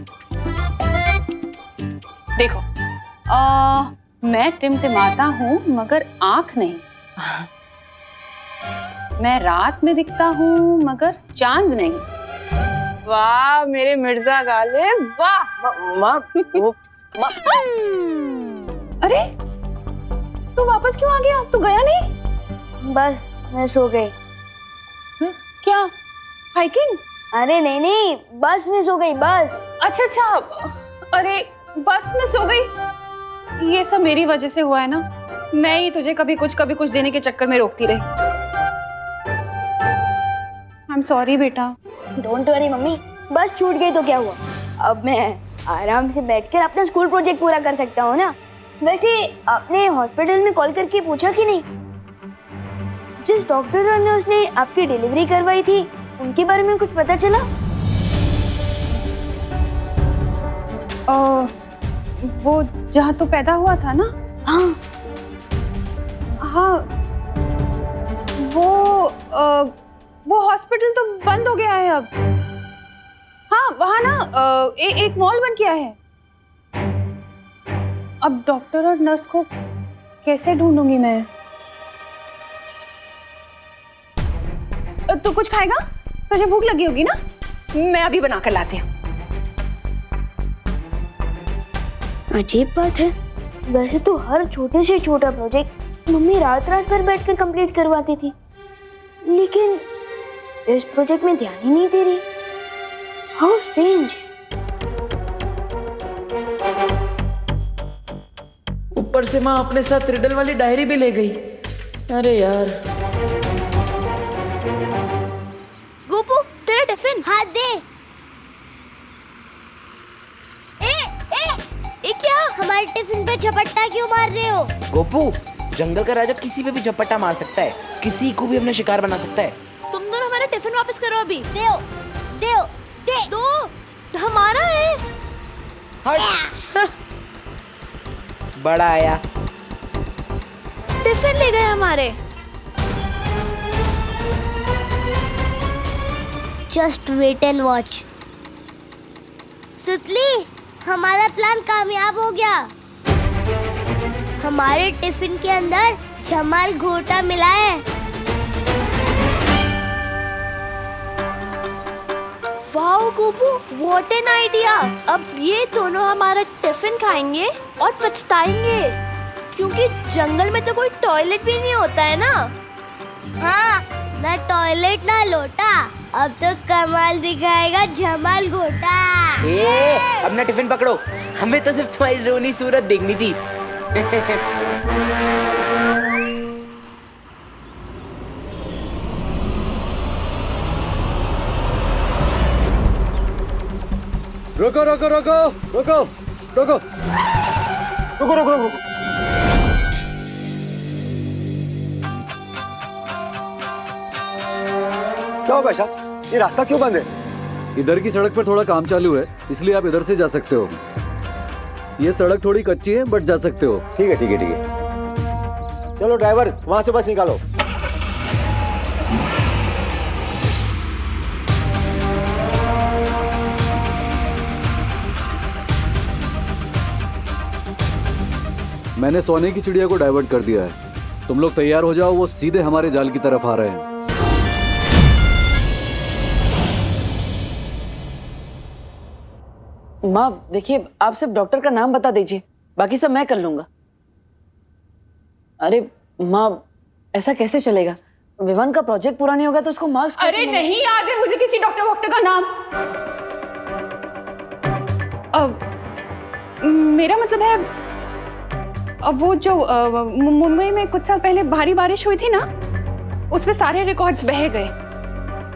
[SPEAKER 3] देखो, मैं टिमटिमाता हूँ मगर आंख नहीं, मैं रात में दिखता हूँ मगर चांद नहीं। वाह मेरे मिर्जा गालिब, वाह।
[SPEAKER 1] माँ,
[SPEAKER 3] अरे तू वापस क्यों आ गया? तू गया नहीं?
[SPEAKER 2] बस मैं सो गई।
[SPEAKER 3] क्या हाइकिंग?
[SPEAKER 2] अरे नहीं, बस में सो गई, बस।
[SPEAKER 3] अच्छा, अरे बस में सो गई, ये सब मेरी वजह से हुआ है ना। मैं ही तुझे कभी कुछ देने के चक्कर में रोकती रही। आई एम सॉरी बेटा।
[SPEAKER 2] डोंट वरी मम्मी, बस छूट गई तो क्या हुआ, अब मैं आराम से बैठकर अपना स्कूल प्रोजेक्ट पूरा कर सकता हूँ ना। वैसे आपने हॉस्पिटल में कॉल करके पूछा कि नहीं? जिस डॉक्टर और नर्स ने आपकी डिलीवरी करवाई थी उनके बारे में कुछ पता चला?
[SPEAKER 3] वो जहाँ तो पैदा हुआ था ना?
[SPEAKER 2] हाँ
[SPEAKER 3] हाँ, वो हॉस्पिटल तो बंद हो गया है अब। हाँ, वहाँ ना एक मॉल बन गया है। अब डॉक्टर और नर्स को कैसे ढूंढूंगी मैं? तू कुछ खाएगा? तुझे भूख लगी होगी ना? मैं अभी बना कर लाती हूँ।
[SPEAKER 2] अजीब बात है, वैसे तो हर छोटे से छोटा प्रोजेक्ट मम्मी रात रात भर बैठकर कंप्लीट करवाती थी, लेकिन इस प्रोजेक्ट में ध्यान ही नहीं दे रही। How strange.
[SPEAKER 13] ऊपर से माँ अपने साथ रिडल वाली डायरी भी ले गई। अरे यार।
[SPEAKER 2] गोपू, तेरा टिफिन। हाथ दे। ए क्या? हमारे टिफिन पे झपट्टा क्यों मार रहे हो?
[SPEAKER 8] गोपू, जंगल का राजा किसी पे भी झपट्टा मार सकता है, किसी को भी अपना शिकार बना सकता है।
[SPEAKER 2] तुम दोनों हमारा टिफिन वापस करो अभी। दे दो, हमारा है।
[SPEAKER 8] हट। बड़ा आया।
[SPEAKER 2] टिफिन ले गए हमारे। Just wait and watch. सुतली, हमारा प्लान कामयाब हो गया। हमारे टिफिन के अंदर जमाल घोटा मिला है। Wow Gopu, what an idea. अब ये दोनों हमारा टिफिन खाएंगे और पछताएंगे, क्योंकि जंगल में तो कोई टॉयलेट भी नहीं होता है ना। हाँ, ना टॉयलेट ना लोटा। अब तो कमाल दिखाएगा जमाल घोटा।
[SPEAKER 8] अपना टिफिन पकड़ो, हमें तो सिर्फ तुम्हारी रोनी सूरत देखनी थी।
[SPEAKER 9] रोको रोको रोको रोको रोको रुको रुको रुको। क्या हो भाई साहब, ये रास्ता क्यों बंद है?
[SPEAKER 17] इधर की सड़क पर थोड़ा काम चालू है, इसलिए आप इधर से जा सकते हो। ये सड़क थोड़ी कच्ची है, बट जा सकते हो।
[SPEAKER 9] ठीक है ठीक है ठीक है। चलो ड्राइवर, वहां से बस निकालो।
[SPEAKER 17] मैंने सोने की चिड़िया को डाइवर्ट कर दिया है। तुम लोग तैयार हो जाओ, वो सीधे हमारे जाल की तरफ आ रहे हैं।
[SPEAKER 1] माँ देखिए, आप सिर्फ डॉक्टर का नाम बता दीजिए, बाकी सब मैं कर लूंगा। अरे माँ, ऐसा कैसे चलेगा? विवान का प्रोजेक्ट पूरा नहीं होगा तो उसको मार्क्स कैसे
[SPEAKER 3] अरे नहीं याद है मुझे किसी डॉक्टर वॉक्टर का नाम। अब मेरा मतलब है, अब वो जो मुंबई में कुछ साल पहले भारी बारिश हुई थी ना, उसमें सारे रिकॉर्ड्स बह गए,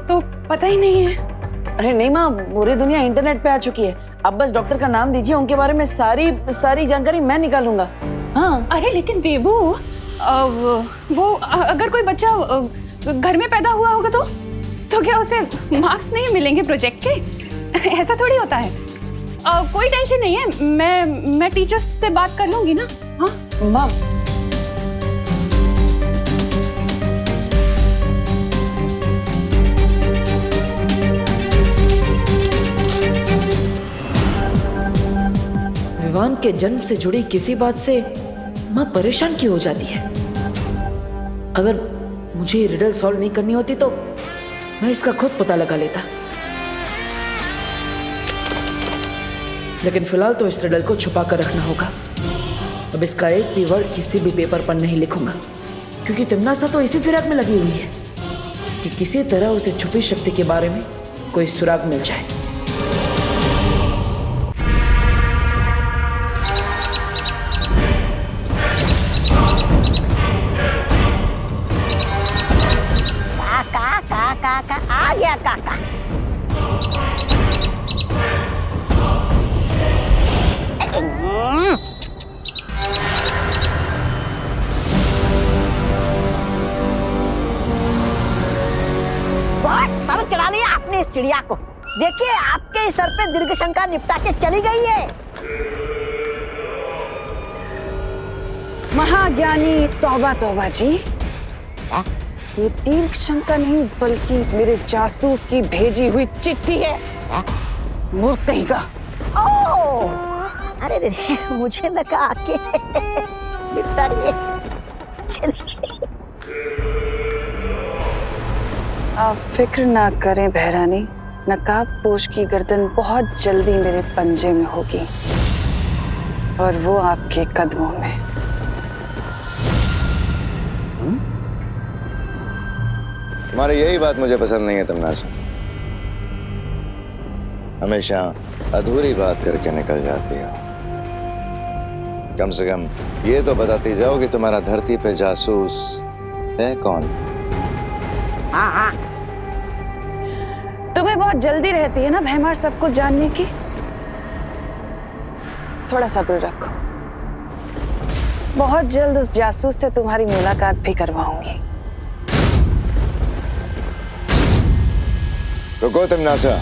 [SPEAKER 3] तो पता ही नहीं है।
[SPEAKER 1] अरे नहीं माँ, पूरी दुनिया इंटरनेट पे आ चुकी है। आप बस डॉक्टर का नाम दीजिए, उनके बारे में सारी जानकारी मैं निकालूंगा। हाँ।
[SPEAKER 3] अरे लेकिन बेबू, वो अगर कोई बच्चा घर में पैदा हुआ होगा तो क्या उसे मार्क्स नहीं मिलेंगे प्रोजेक्ट के? ऐसा थोड़ी होता है। कोई टेंशन नहीं है, मैं टीचर्स से बात कर लूंगी ना। हाँ
[SPEAKER 1] माँ,
[SPEAKER 13] विवान के जन्म से जुड़ी किसी बात से माँ परेशान क्यों हो जाती है? अगर मुझे ये रिडल सॉल्व नहीं करनी होती तो मैं इसका खुद पता लगा लेता, लेकिन फिलहाल तो इस रिडल को छुपा कर रखना होगा। अब इसका एक भी वर्ड किसी भी पेपर पर नहीं लिखूंगा, क्योंकि तिमनासा तो इसी फिराक में लगी हुई है कि किसी तरह उसे छुपी शक्ति के बारे में कोई सुराग मिल जाए।
[SPEAKER 15] काका आ गया काका। बहुत सर चढ़ा लिया आपने इस चिड़िया को। देखिए आपके इस सर पे दीर्घ शंका निपटा के चली गई है।
[SPEAKER 16] महाज्ञानी तौबा तौबा जी, ये दीर्घ शंका नहीं बल्कि मेरे जासूस की भेजी हुई चिट्ठी है। मूर्ख कहीं का।
[SPEAKER 15] ओह, अरे रे, मुझे लगा आके निपटा लिए। चलिए।
[SPEAKER 16] आप फिक्र ना करें बहरानी, नकाबपोश की गर्दन बहुत जल्दी मेरे पंजे में होगी और वो आपके कदमों में।
[SPEAKER 18] तुम्हारी यही बात मुझे पसंद नहीं है तमन्नासा। हमेशा अधूरी बात करके निकल जाती हो। कम से कम ये तो बताती जाओ कि तुम्हारा धरती पे जासूस है कौन?
[SPEAKER 16] हाँ हाँ, तुम्हें बहुत जल्दी रहती है ना भैमार सब कुछ जानने की। थोड़ा सब्र रखो, बहुत जल्द उस जासूस से तुम्हारी मुलाकात भी करवाऊंगी।
[SPEAKER 18] रुको तमन्नासा,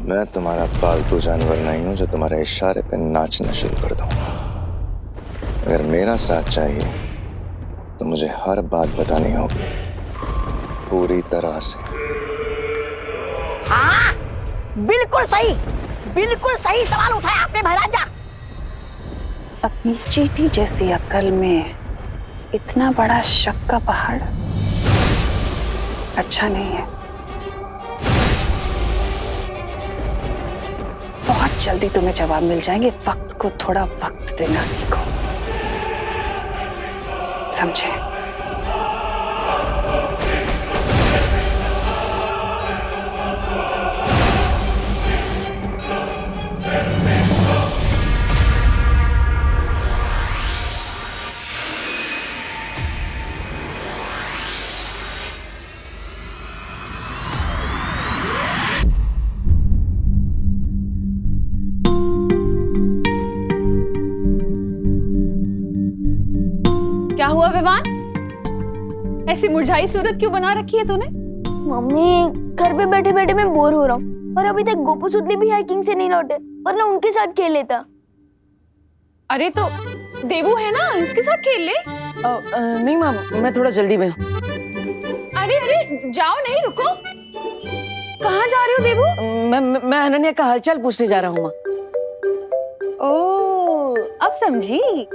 [SPEAKER 18] मैं तुम्हारा पालतू जानवर नहीं हूं जो तुम्हारे इशारे पे नाचना शुरू कर दूं। अगर मेरा साथ चाहिए तो मुझे हर बात बतानी होगी पूरी तरह से।
[SPEAKER 15] हाँ, बिल्कुल सही सवाल उठाया आपने महाराजा।
[SPEAKER 16] अपनी चींटी जैसी अक्ल में इतना बड़ा शक का पहाड़ अच्छा नहीं है। बहुत जल्दी तुम्हें जवाब मिल जाएंगे। वक्त को थोड़ा वक्त देना सीखो, समझे?
[SPEAKER 3] क्या हुआ विवान? ऐसी मुरझाई सूरत क्यों बना रखी है तूने?
[SPEAKER 2] मम्मी, घर पे बैठे बैठे मैं बोर हो रहा हूँ और अभी तक गोपू सुतली भी हाइकिंग से नहीं लौटे, वरना उनके साथ खेल लेता।
[SPEAKER 3] अरे तो देवू है ना, इसके साथ खेल ले।
[SPEAKER 1] नहीं माँ, मैं थोड़ा जल्दी में हूँ।
[SPEAKER 3] अरे अरे जाओ, नहीं रुको। कहाँ जा रहे हो देवू?
[SPEAKER 1] मैं अनन्या का हालचाल पूछने जा रहा हूँ माँ।
[SPEAKER 3] ओह, अब समझी।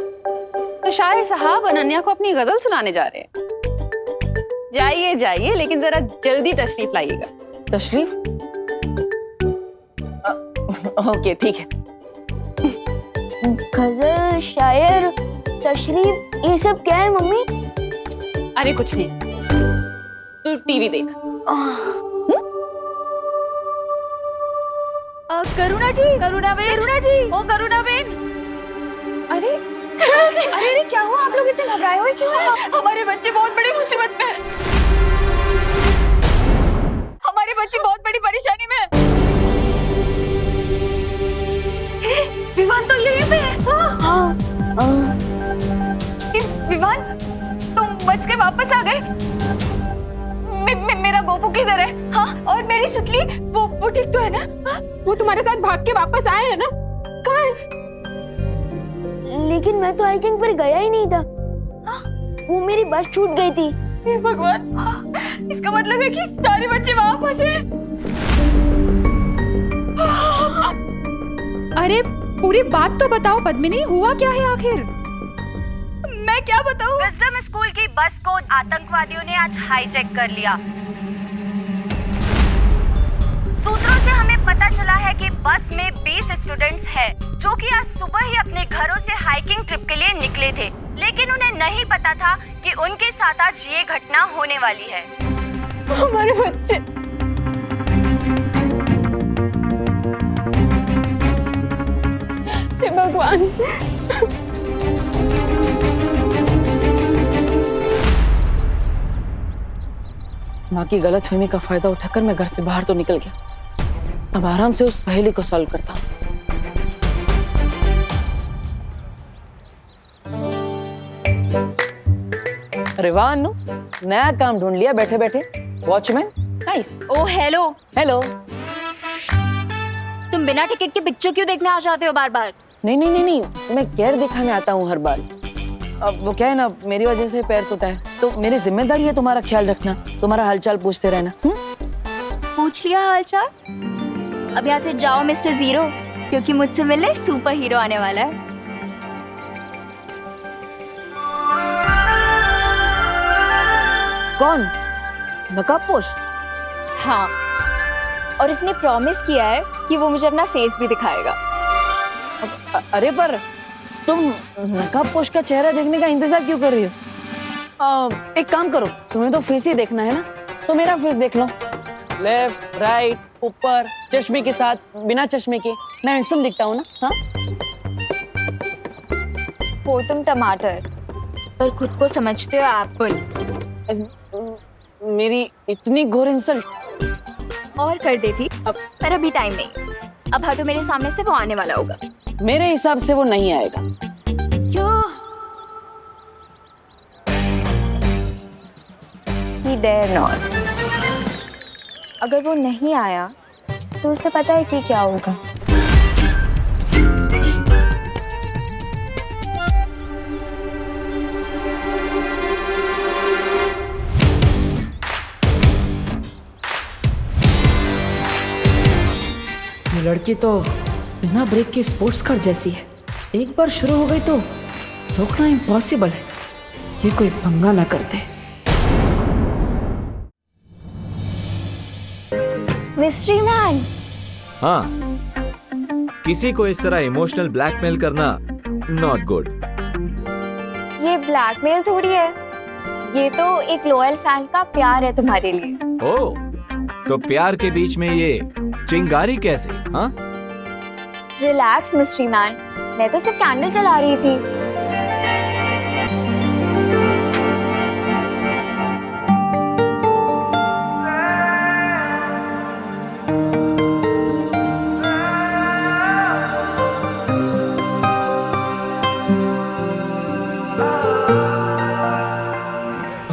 [SPEAKER 3] तो शायर साहब अनन्या को अपनी गजल सुनाने जा रहे हैं। जाइए जाइए, लेकिन जरा जल्दी तशरीफ लाइएगा।
[SPEAKER 1] तशरीफ? ओके, ठीक है।
[SPEAKER 2] गजल, शायर, तशरीफ, ये सब क्या है मम्मी?
[SPEAKER 3] अरे कुछ नहीं, तू टीवी देख।
[SPEAKER 7] करुणा जी, करुणा जी, ओ करुणा बेन।
[SPEAKER 3] अरे अरे क्या हुआ? आप लोग इतने घबराए हुए क्यों हैं?
[SPEAKER 7] हमारे बच्चे बहुत बड़ी मुसीबत में हैं। हमारे बच्चे बहुत बड़ी परेशानी में हैं। विवान तो यहीं पे है। विवान, तुम बच के वापस आ गए। मेरा गोपू किधर है? हाँ, और मेरी सुतली, वो ठीक तो है ना?
[SPEAKER 16] वो तुम्हारे साथ भाग के वापस आए हैं ना? कहाँ है?
[SPEAKER 2] लेकिन मैं तो हाइकिंग पर गया ही नहीं था। वो मेरी बस छूट गई थी।
[SPEAKER 7] हे भगवान, इसका मतलब है कि सारे बच्चे वहां फंसे।
[SPEAKER 3] अरे पूरी बात तो बताओ पद्मिनी, हुआ क्या है आखिर?
[SPEAKER 7] मैं क्या बताऊं?
[SPEAKER 19] विजडम स्कूल की बस को आतंकवादियों ने आज हाईजैक कर लिया। सूत्रों से हमें पता चला है कि बस में 20 स्टूडेंट्स हैं, जो कि आज सुबह ही अपने घरों से हाइकिंग ट्रिप के लिए निकले थे, लेकिन उन्हें नहीं पता था कि उनके साथ आज ये घटना होने वाली है।
[SPEAKER 16] हमारे बच्चे, हे भगवान।
[SPEAKER 1] माँ की गलतफहमी का फायदा उठाकर मैं घर से बाहर तो निकल गया। अब आराम से उस पहेली को सॉल्व करता हूँ। अरे वाह अनु, नया काम ढूंढ लिया बैठे बैठे। Watchman, nice.
[SPEAKER 7] Oh hello.
[SPEAKER 1] Hello.
[SPEAKER 7] तुम बिना टिकट के पिक्चर क्यों देखने आ जाते हो बार बार?
[SPEAKER 1] नहीं नहीं नहीं नहीं, मैं केयर दिखाने आता हूँ हर बार। अब वो क्या है ना, मेरी वजह से पैर टूटा है, तो मेरी जिम्मेदारी है तुम्हारा ख्याल रखना, तुम्हारा हालचाल पूछते रहना।
[SPEAKER 7] पूछ लिया हालचाल? अब यहाँ से जाओ मिस्टर जीरो, क्योंकि मुझसे मिलने सुपर हीरो आने वाला है।
[SPEAKER 1] कौन? नकाबपोश?
[SPEAKER 7] हाँ, और इसने प्रॉमिस किया है कि वो मुझे अपना फेस भी दिखाएगा।
[SPEAKER 1] अरे पर तुम नकाबपोश का चेहरा देखने का इंतजार क्यों कर रही हो? एक काम करो, तुम्हें तो फेस ही देखना है ना, तो मेरा फेस देख लो। लेफ्ट, राइट, ऊपर, चश्मे के साथ, बिना चश्मे के, मैं हैंडसम दिखता हूँ ना? हाँ?
[SPEAKER 7] वो तुम टमाटर, पर खुद को समझते हो एप्पल।
[SPEAKER 1] मेरी इतनी घोर इंसल्ट
[SPEAKER 7] और कर देती, पर अभी टाइम नहीं। अब हटो मेरे सामने से, वो आने वाला होगा।
[SPEAKER 1] मेरे हिसाब से वो नहीं आएगा।
[SPEAKER 7] क्यों? He dare not। अगर वो नहीं आया तो उसे पता है कि क्या होगा।
[SPEAKER 13] ये लड़की तो बिना ब्रेक की स्पोर्ट्स कार जैसी है। एक बार शुरू हो गई तो रोकना इम्पॉसिबल है। ये कोई पंगा ना करते।
[SPEAKER 7] Mystery man.
[SPEAKER 14] हाँ, किसी को इस तरह इमोशनल ब्लैकमेल करना नॉट गुड।
[SPEAKER 7] ये ब्लैकमेल थोड़ी है, ये तो एक लॉयल फैन का प्यार है तुम्हारे लिए।
[SPEAKER 14] ओह, तो प्यार के बीच में ये चिंगारी कैसे? हाँ?
[SPEAKER 7] रिलैक्स मिस्ट्री मैन, मैं तो सिर्फ कैंडल जला रही थी।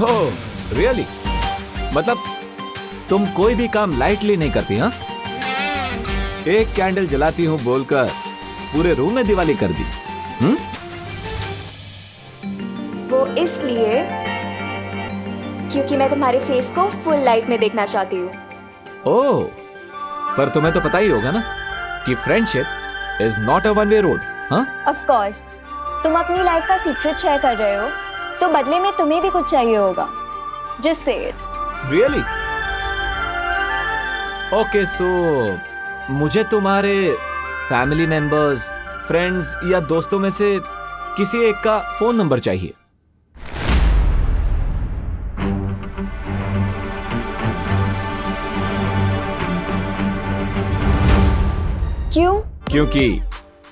[SPEAKER 14] ओह, रियली? मतलब तुम कोई भी काम लाइटली नहीं करती? हाँ, एक कैंडल जलाती हूँ बोलकर पूरे रूम में दिवाली कर दी।
[SPEAKER 7] वो इसलिए क्योंकि मैं तुम्हारे फेस को फुल लाइट में देखना चाहती हूँ।
[SPEAKER 14] ओह, पर तुम्हें तो पता ही होगा ना कि friendship is not a one way road. हाँ,
[SPEAKER 7] ऑफ कोर्स, तुम अपनी लाइफ का सीक्रेट शेयर कर रहे हो, तो बदले में तुम्हें भी कुछ चाहिए होगा। Just say it.
[SPEAKER 14] Really? Okay, सो मुझे तुम्हारे फैमिली मेंबर्स, फ्रेंड्स या दोस्तों में से किसी एक का फोन नंबर चाहिए।
[SPEAKER 7] क्यों?
[SPEAKER 14] क्योंकि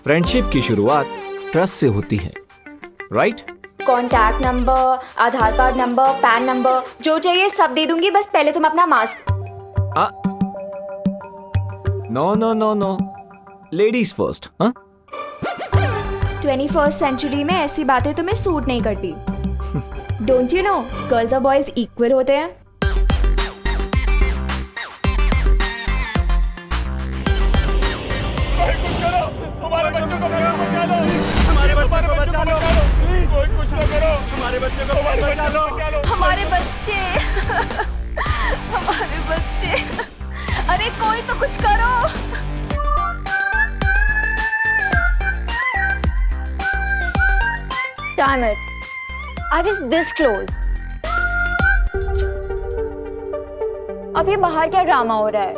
[SPEAKER 14] फ्रेंडशिप की शुरुआत ट्रस्ट से होती है, right?
[SPEAKER 7] Contact number, Aadhaar card number, PAN number, जो चाहिए सब दे दूंगी, बस पहले तुम अपना mask.
[SPEAKER 14] No no no no, ladies first. हाँ,
[SPEAKER 7] 21st सेंचुरी में ऐसी बातें तुम्हें सूट नहीं करती। डोंट यू नो, गर्ल्स और बॉयज इक्वल होते हैं।
[SPEAKER 10] हमारे बच्चों को बचा लो, हमारे बच्चों को बचा लो, प्लीज कोई कुछ ना करो, हमारे बच्चों को बचा लो,
[SPEAKER 7] हमारे बच्चे, हमारे बच्चे, अरे कोई तो कुछ करो। Damn it, I was this close. अब ये बाहर क्या ड्रामा हो रहा है?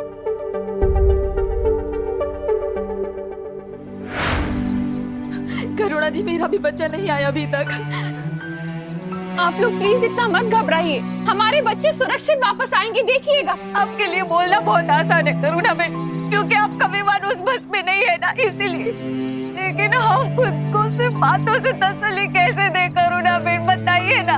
[SPEAKER 3] करुणा जी, मेरा भी बच्चा नहीं आया अभी तक। आप लोग प्लीज इतना मत घबराइए, हमारे बच्चे सुरक्षित वापस आएंगे, देखिएगा। आपके लिए बोलना बहुत आसान है करुणा बेन, क्योंकि आपका विमान उस बस में नहीं है ना, इसीलिए। लेकिन हम खुद को सिर्फ बातों से तसल्ली कैसे दे करुणा बेन, बताइए ना।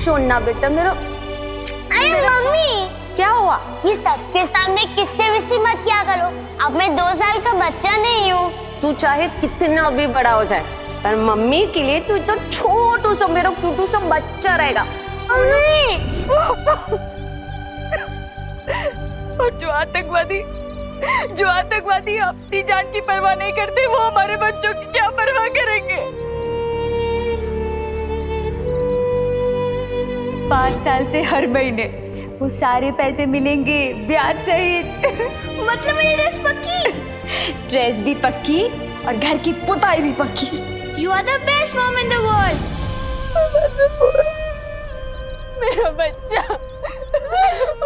[SPEAKER 7] सुनना बेटा मेरा।
[SPEAKER 2] अरे मम्मी,
[SPEAKER 7] क्या हुआ?
[SPEAKER 2] ये सबके सामने किससे विसी मत क्या करो। अब मैं 2 साल का बच्चा नहीं हूँ।
[SPEAKER 20] तू चाहे कितना भी बड़ा हो जाए, पर मम्मी के लिए तू तो छोटू सा मेरा क्यूटू सा बच्चा रहेगा।
[SPEAKER 7] और जो आतंकवादी अपनी जान की परवाह नहीं करते, वो हमारे बच्चों की क्या परवाह करेंगे? 5 साल से हर महीने वो सारे पैसे मिलेंगे ब्याज सहित।
[SPEAKER 2] मतलब मेरी ड्रेस पक्की?
[SPEAKER 7] ड्रेस भी पक्की और घर की पुताई भी पक्की।
[SPEAKER 2] You are the best mom in the world.
[SPEAKER 16] मेरा बच्चा,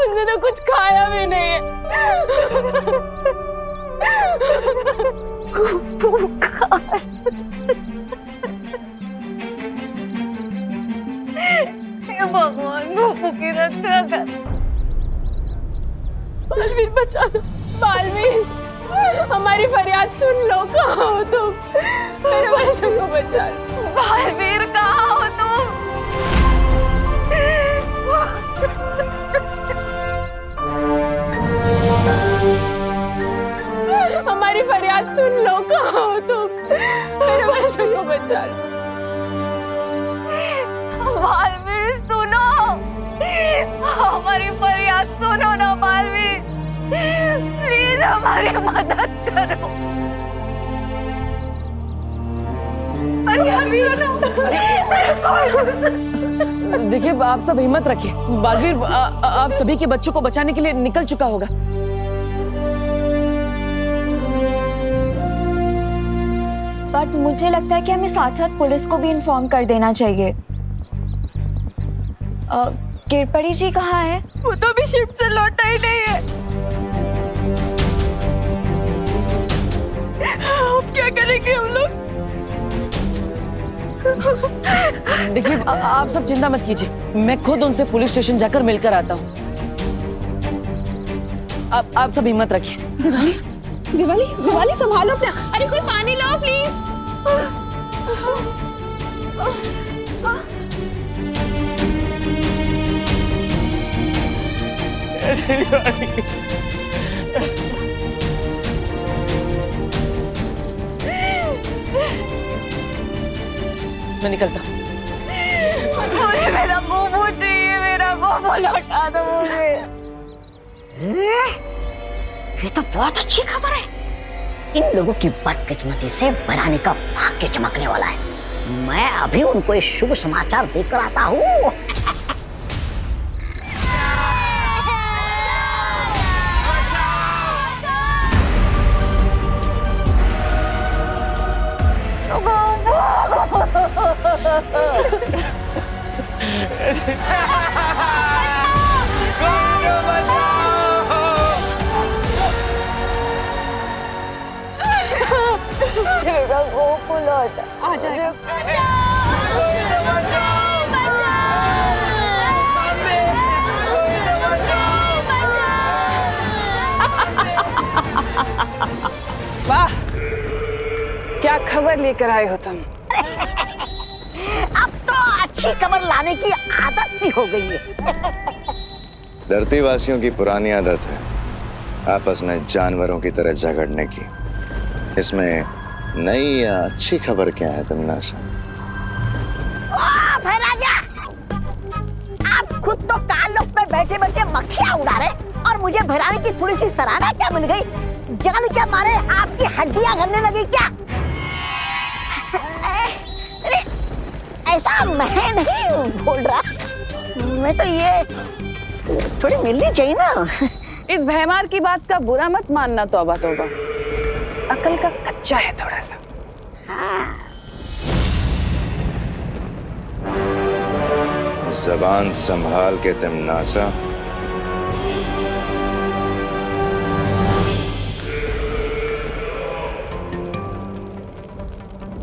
[SPEAKER 16] उसने तो कुछ खाया भी नहीं है। भगवान गोपू की रक्षा कर। बालवीर बचा लो, बालवीर, हमारी फरियाद सुन लो। कहाँ हो तुम? मेरे बच्चों को बचा लो। बालवीर कहाँ हो तुम? हमारी फरियाद सुन लो। कहाँ हो तुम? मेरे बच्चों को बचा लो। बालवीर सुनो, हमारी फरियाद सुनो ना बालवीर, प्लीज हमारी मदद करो।
[SPEAKER 1] देखिए, आप सब हिम्मत रखिए। बालवीर आप सभी के बच्चों को बचाने के लिए निकल चुका होगा।
[SPEAKER 7] बट मुझे लगता है कि हमें साथ साथ पुलिस को भी इन्फॉर्म कर देना चाहिए। गिरपरी जी कहाँ है? वो तो अभी शिफ्ट से लौटा ही नहीं है। अब क्या करेंगे हम लोग?
[SPEAKER 1] देखिए, आप सब चिंता मत कीजिए, मैं खुद उनसे पुलिस स्टेशन जाकर मिलकर आता हूँ। आप सब हिम्मत रखिए।
[SPEAKER 16] दिवाली संभालो अपना। अरे कोई पानी लाओ प्लीज।
[SPEAKER 1] मैं निकलता हूँ।
[SPEAKER 16] मुझे मेरा गोबू चाहिए, मेरा गोबू लौटा दो मुझे।
[SPEAKER 15] ये तो बहुत अच्छी खबर है। इन लोगों की बदकिस्मती से भैरानी का भाग्य चमकने वाला है। मैं अभी उनको एक शुभ समाचार देकर आता हूँ।
[SPEAKER 16] मेरा गोपू लौटा। आ जाएगा।
[SPEAKER 1] वाह, क्या खबर लेकर आए हो तुम?
[SPEAKER 15] अब तो अच्छी खबर लाने की आदत सी हो गई है।
[SPEAKER 18] धरती वासियों की पुरानी आदत है आपस में जानवरों की तरह झगड़ने की। इसमें नई या अच्छी खबर क्या है तमन्नासा?
[SPEAKER 15] वाह राजा, आप खुद तो कालोक में बैठे बैठे मक्खियां उड़ा रहे और मुझे भैरानी की थोड़ी सी सराहना क्या मिल गई? जान क्या मारे आपकी हड्डियां गलने लगी क्या? ऐसा मैं नहीं बोल रहा, मैं तो ये थोड़ी मिलनी चाहिए ना।
[SPEAKER 1] इस भैमार की बात का बुरा मत मानना। तौबा तौबा, अकल का कच्चा है थोड़ा सा।
[SPEAKER 18] जबान संभाल के तमन्नासा।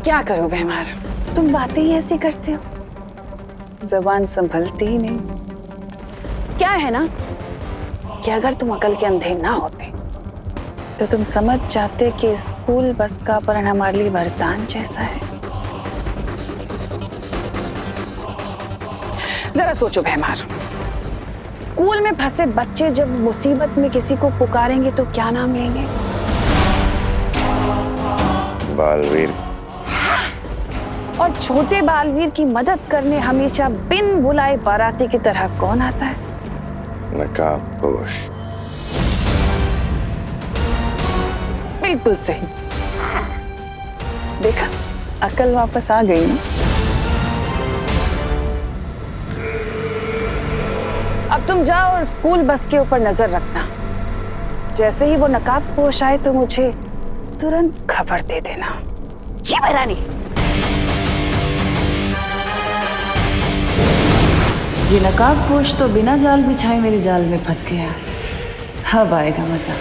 [SPEAKER 1] क्या करूं भैमार, तुम बातें ही ऐसी करते हो, जबान संभलती ही नहीं। क्या है ना कि अगर तुम अकल के अंधे ना होते तो तुम समझ जाते कि स्कूल बस का अपहरण हमारे लिए वरदान जैसा है। जरा सोचो भैमार, स्कूल में फंसे बच्चे जब मुसीबत में किसी को पुकारेंगे तो क्या नाम लेंगे?
[SPEAKER 18] बालवीर।
[SPEAKER 21] और छोटे बालवीर की मदद करने हमेशा बिन बुलाए बाराती की तरह कौन आता है?
[SPEAKER 18] नकाबपोश।
[SPEAKER 21] बिल्कुल सही। देखा, अकल वापस आ गई ना। अब तुम जाओ और स्कूल बस के ऊपर नजर रखना। जैसे ही वो नकाबपोश आए तो मुझे तुरंत खबर दे देना।
[SPEAKER 15] जी महारानी।
[SPEAKER 21] ये नकाबपोश तो बिना जाल बिछाए मेरे जाल में फंस गया। अब आएगा मजा।